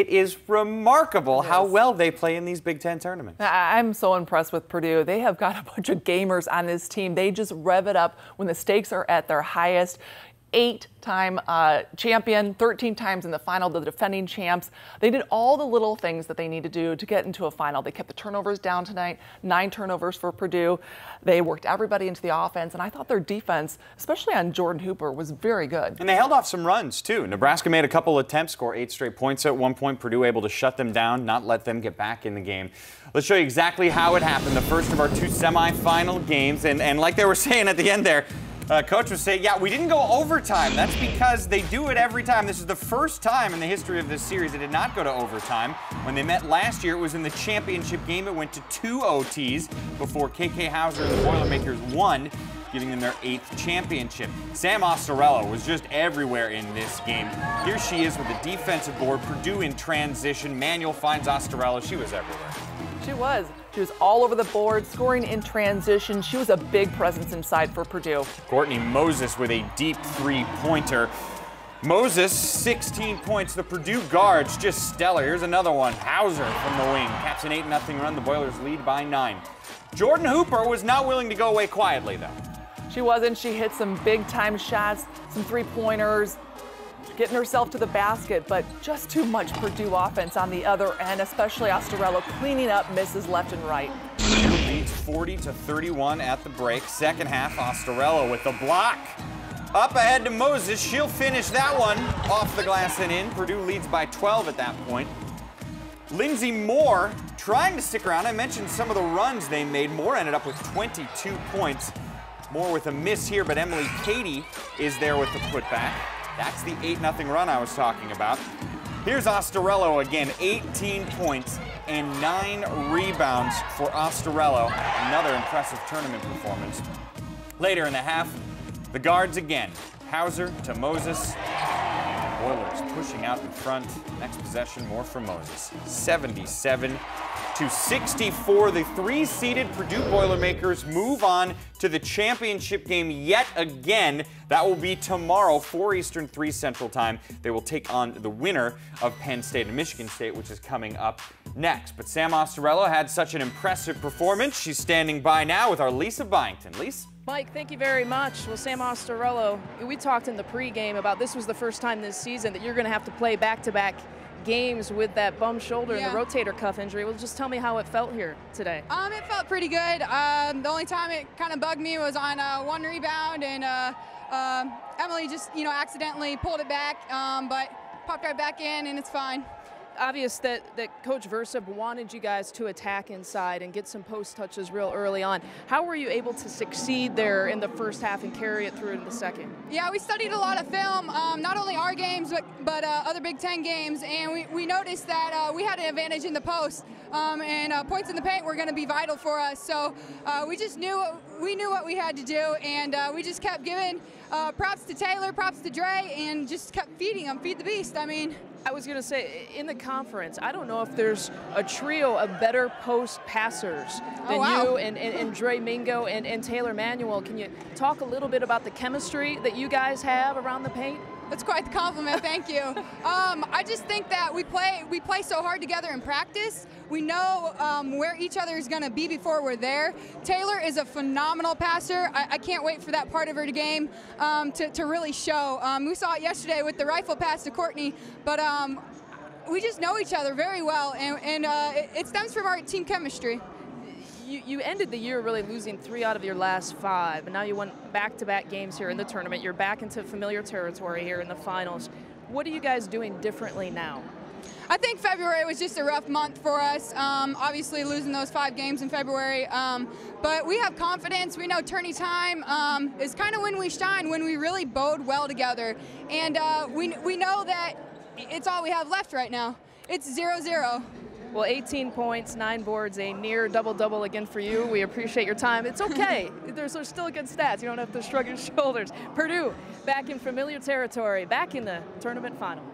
It is remarkable how well they play in these Big Ten tournaments. I'm so impressed with Purdue. They have got a bunch of gamers on this team. They just rev it up when the stakes are at their highest. 8-time champion, 13 times in the final, the defending champs. They did all the little things that they need to do to get into a final. They kept the turnovers down tonight, 9 turnovers for Purdue. They worked everybody into the offense, and I thought their defense, especially on Jordan Hooper, was very good. And they held off some runs, too. Nebraska made a couple attempts, score 8 straight points at one point. Purdue able to shut them down, not let them get back in the game. Let's show you exactly how it happened, the first of our 2 semifinal games. And like they were saying at the end there, Coach was saying, yeah, we didn't go overtime. That's because they do it every time. This is the first time in the history of this series it did not go to overtime. When they met last year, it was in the championship game. It went to 2 OTs before KK Hauser and the Boilermakers won, giving them their 8th championship. Sam Ostarello was just everywhere in this game. Here she is with the defensive board. Purdue in transition. Manuel finds Ostarello. She was everywhere. She was. She was all over the board, scoring in transition. She was a big presence inside for Purdue. Courtney Moses with a deep 3-pointer. Moses, 16 points. The Purdue guards just stellar. Here's another one. Hauser from the wing. Caps an 8-0 run. The Boilers lead by 9. Jordan Hooper was not willing to go away quietly, though. She wasn't. She hit some big-time shots, some 3-pointers, getting herself to the basket, but just too much Purdue offense on the other end, especially Ostarello cleaning up misses left and right. Purdue leads 40-31 at the break. Second half, Ostarello with the block. Up ahead to Moses. She'll finish that one off the glass and in. Purdue leads by 12 at that point. Lindsey Moore trying to stick around. I mentioned some of the runs they made. Moore ended up with 22 points. Moore with a miss here, but Emily Cady is there with the putback. That's the 8-0 run I was talking about. Here's Ostarello again, 18 points and 9 rebounds for Ostarello. Another impressive tournament performance. Later in the half, the guards again. Hauser to Moses. Boilers pushing out in front. Next possession, more for Moses. 77-64. The 3-seeded Purdue Boilermakers move on to the championship game yet again. That will be tomorrow, 4 Eastern, 3 Central Time. They will take on the winner of Penn State and Michigan State, which is coming up next. But Sam Ostarello had such an impressive performance. She's standing by now with our Lisa Byington. Lisa? Mike, thank you very much. Well, Sam Ostarello, we talked in the pregame about this was the first time this season that you're going to have to play back-to-back games with that bum shoulder and the rotator cuff injury. Well, just tell me how it felt here today. It felt pretty good. The only time it kind of bugged me was on 1 rebound, and Emily just, accidentally pulled it back, but popped right back in, and it's fine. Obvious that Coach Versa wanted you guys to attack inside and get some post touches real early on. How were you able to succeed there in the first half and carry it through in the second? Yeah, we studied a lot of film, not only our games, but other Big Ten games, and we noticed that we had an advantage in the post, and points in the paint were going to be vital for us. So we just knew what we had to do, and we just kept giving props to Taylor, props to Dre, and just kept feeding them, feed the beast. I mean, I was going to say, in the conference, I don't know if there's a trio of better post passers than you and Dre Mingo and Taylor Manuel. Can you talk a little bit about the chemistry that you guys have around the paint? That's quite the compliment, thank you. I just think that we play so hard together in practice. We know where each other is going to be before we're there. Taylor is a phenomenal passer. I can't wait for that part of her game to really show. We saw it yesterday with the rifle pass to Courtney, but we just know each other very well, and it stems from our team chemistry. You ended the year really losing 3 out of your last 5, and now you won back-to-back games here in the tournament. You're back into familiar territory here in the finals. What are you guys doing differently now? I think February was just a rough month for us, obviously losing those 5 games in February, but we have confidence. We know tourney time is kind of when we shine, when we really bode well together, and we know that it's all we have left right now. It's 0-0. Well, 18 points, 9 boards, a near double-double again for you. We appreciate your time. It's okay. There's still good stats. You don't have to shrug your shoulders. Purdue back in familiar territory, back in the tournament final.